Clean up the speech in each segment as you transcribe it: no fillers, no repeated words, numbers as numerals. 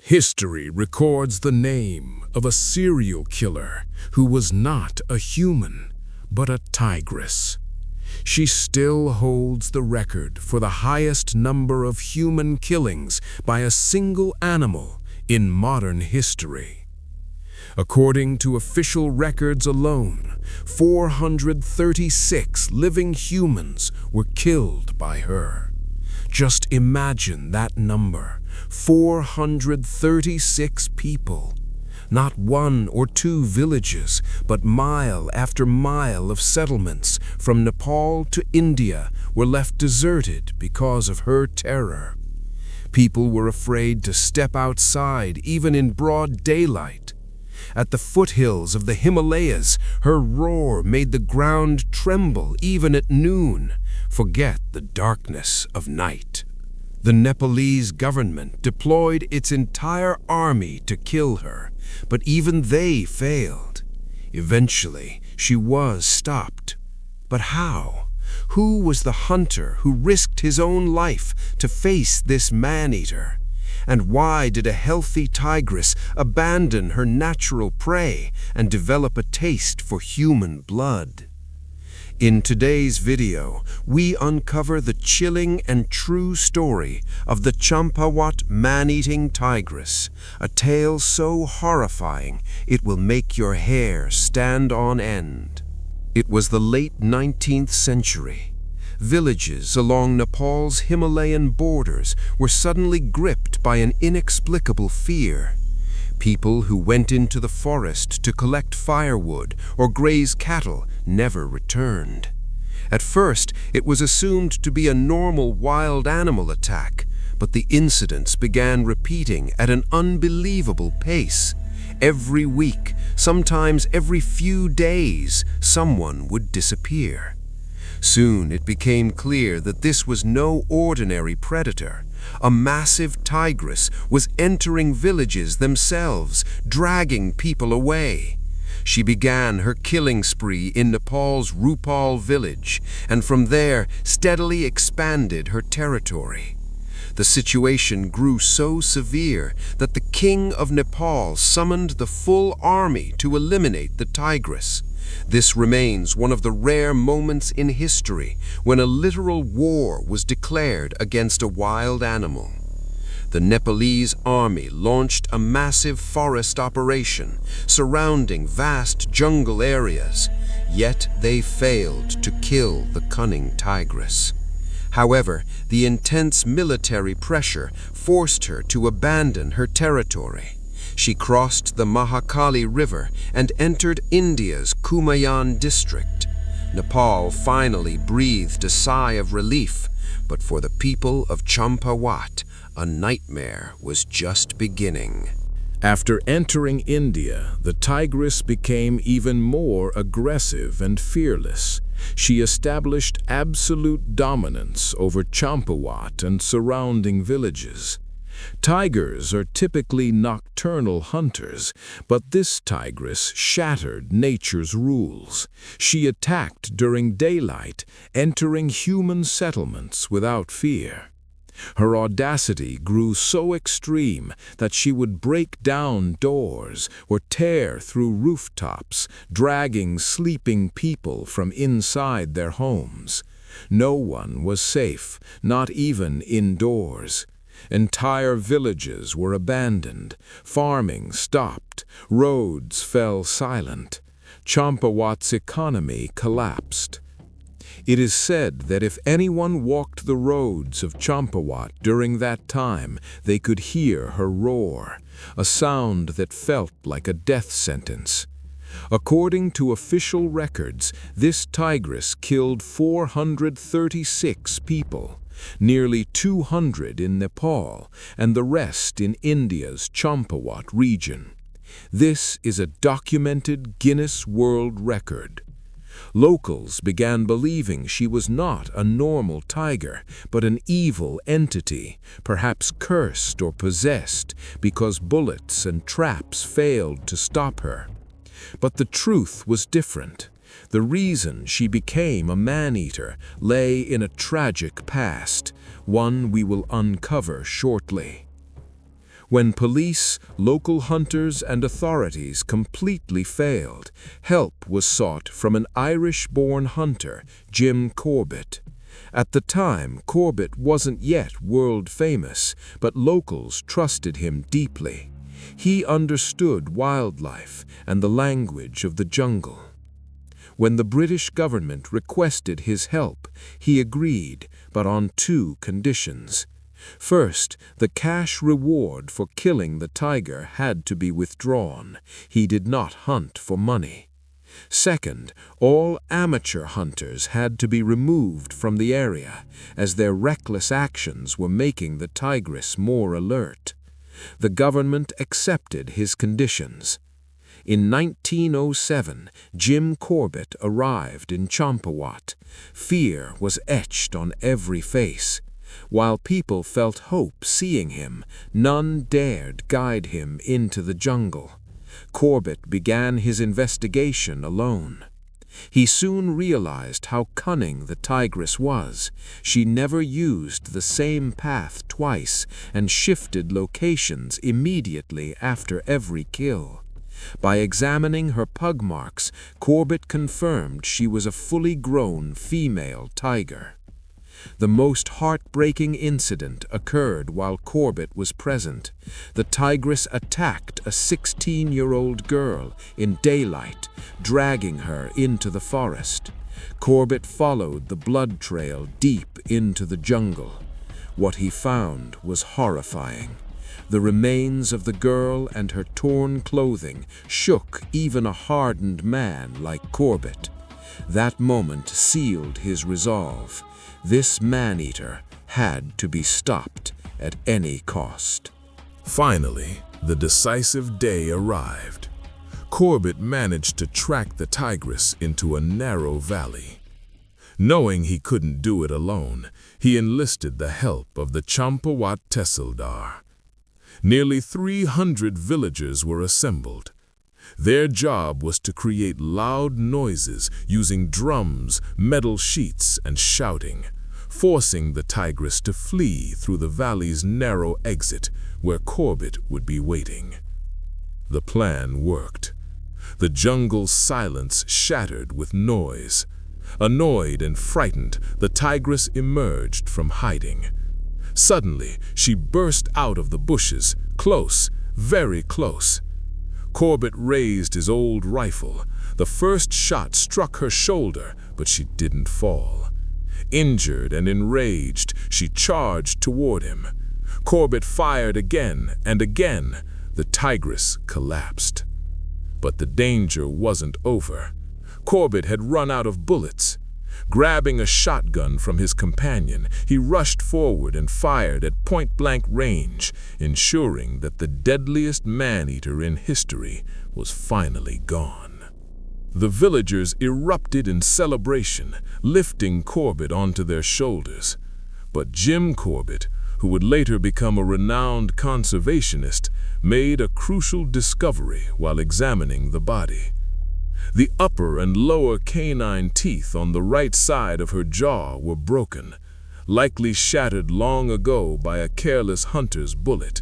History records the name of a serial killer who was not a human, but a tigress. She still holds the record for the highest number of human killings by a single animal in modern history. According to official records alone, 436 living humans were killed by her. Just imagine that number, 436 people. Not one or two villages, but mile after mile of settlements from Nepal to India were left deserted because of her terror. People were afraid to step outside even in broad daylight. At the foothills of the Himalayas, her roar made the ground tremble even at noon. Forget the darkness of night. The Nepalese government deployed its entire army to kill her, but even they failed. Eventually, she was stopped. But how? Who was the hunter who risked his own life to face this man-eater? And why did a healthy tigress abandon her natural prey and develop a taste for human blood? In today's video, we uncover the chilling and true story of the Champawat man-eating tigress, a tale so horrifying it will make your hair stand on end. It was the late 19th century. Villages along Nepal's Himalayan borders were suddenly gripped by an inexplicable fear. People who went into the forest to collect firewood or graze cattle never returned. At first, it was assumed to be a normal wild animal attack, but the incidents began repeating at an unbelievable pace. Every week, sometimes every few days, someone would disappear. Soon it became clear that this was no ordinary predator. A massive tigress was entering villages themselves, dragging people away. She began her killing spree in Nepal's Rupal village, and from there steadily expanded her territory. The situation grew so severe that the king of Nepal summoned the full army to eliminate the tigress. This remains one of the rare moments in history when a literal war was declared against a wild animal. The Nepalese Army launched a massive forest operation surrounding vast jungle areas, yet they failed to kill the cunning tigress. However, the intense military pressure forced her to abandon her territory. She crossed the Mahakali River and entered India's Kumaon district. Nepal finally breathed a sigh of relief, but for the people of Champawat, a nightmare was just beginning. After entering India, the tigress became even more aggressive and fearless. She established absolute dominance over Champawat and surrounding villages. Tigers are typically nocturnal hunters, but this tigress shattered nature's rules. She attacked during daylight, entering human settlements without fear. Her audacity grew so extreme that she would break down doors or tear through rooftops, dragging sleeping people from inside their homes. No one was safe, not even indoors. Entire villages were abandoned, farming stopped, roads fell silent. Champawat's economy collapsed. It is said that if anyone walked the roads of Champawat during that time, they could hear her roar, a sound that felt like a death sentence. According to official records, this tigress killed 436 people. Nearly 200 in Nepal, and the rest in India's Champawat region. This is a documented Guinness World Record. Locals began believing she was not a normal tiger, but an evil entity, perhaps cursed or possessed, because bullets and traps failed to stop her. But the truth was different. The reason she became a man-eater lay in a tragic past, one we will uncover shortly. When police, local hunters, and authorities completely failed, help was sought from an Irish-born hunter, Jim Corbett. At the time, Corbett wasn't yet world famous, but locals trusted him deeply. He understood wildlife and the language of the jungle. When the British government requested his help, he agreed, but on two conditions. First, the cash reward for killing the tiger had to be withdrawn. He did not hunt for money. Second, all amateur hunters had to be removed from the area, as their reckless actions were making the tigress more alert. The government accepted his conditions. In 1907, Jim Corbett arrived in Champawat. Fear was etched on every face. While people felt hope seeing him, none dared guide him into the jungle. Corbett began his investigation alone. He soon realized how cunning the tigress was. She never used the same path twice and shifted locations immediately after every kill. By examining her pug marks, Corbett confirmed she was a fully grown female tiger. The most heartbreaking incident occurred while Corbett was present. The tigress attacked a 16-year-old girl in daylight, dragging her into the forest. Corbett followed the blood trail deep into the jungle. What he found was horrifying. The remains of the girl and her torn clothing shook even a hardened man like Corbett. That moment sealed his resolve. This man-eater had to be stopped at any cost. Finally, the decisive day arrived. Corbett managed to track the tigress into a narrow valley. Knowing he couldn't do it alone, he enlisted the help of the Champawat Tehsildar. Nearly 300 villagers were assembled. Their job was to create loud noises using drums, metal sheets, and shouting, forcing the tigress to flee through the valley's narrow exit where Corbett would be waiting. The plan worked. The jungle's silence shattered with noise. Annoyed and frightened, the tigress emerged from hiding. Suddenly, she burst out of the bushes, close, very close. Corbett raised his old rifle. The first shot struck her shoulder, but she didn't fall. Injured and enraged, she charged toward him. Corbett fired again and again. The tigress collapsed. But the danger wasn't over. Corbett had run out of bullets. Grabbing a shotgun from his companion, he rushed forward and fired at point-blank range, ensuring that the deadliest man-eater in history was finally gone. The villagers erupted in celebration, lifting Corbett onto their shoulders. But Jim Corbett, who would later become a renowned conservationist, made a crucial discovery while examining the body. The upper and lower canine teeth on the right side of her jaw were broken, likely shattered long ago by a careless hunter's bullet.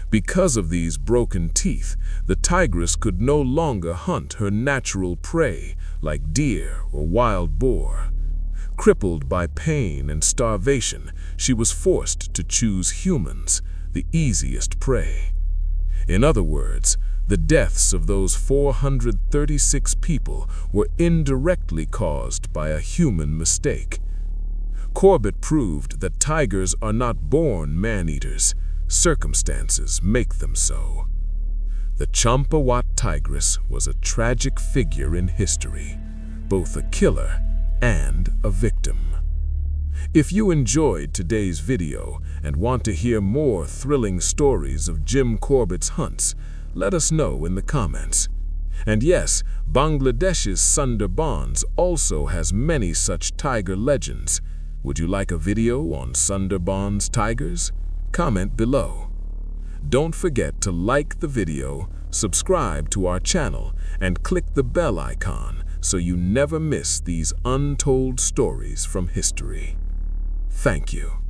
Because of these broken teeth, the tigress could no longer hunt her natural prey like deer or wild boar. Crippled by pain and starvation, she was forced to choose humans, the easiest prey. In other words, the deaths of those 436 people were indirectly caused by a human mistake. Corbett proved that tigers are not born man-eaters. Circumstances make them so. The Champawat Tigress was a tragic figure in history, both a killer and a victim. If you enjoyed today's video and want to hear more thrilling stories of Jim Corbett's hunts, let us know in the comments. And yes, Bangladesh's Sundarbans also has many such tiger legends. Would you like a video on Sundarbans tigers? Comment below. Don't forget to like the video, subscribe to our channel, and click the bell icon so you never miss these untold stories from history. Thank you.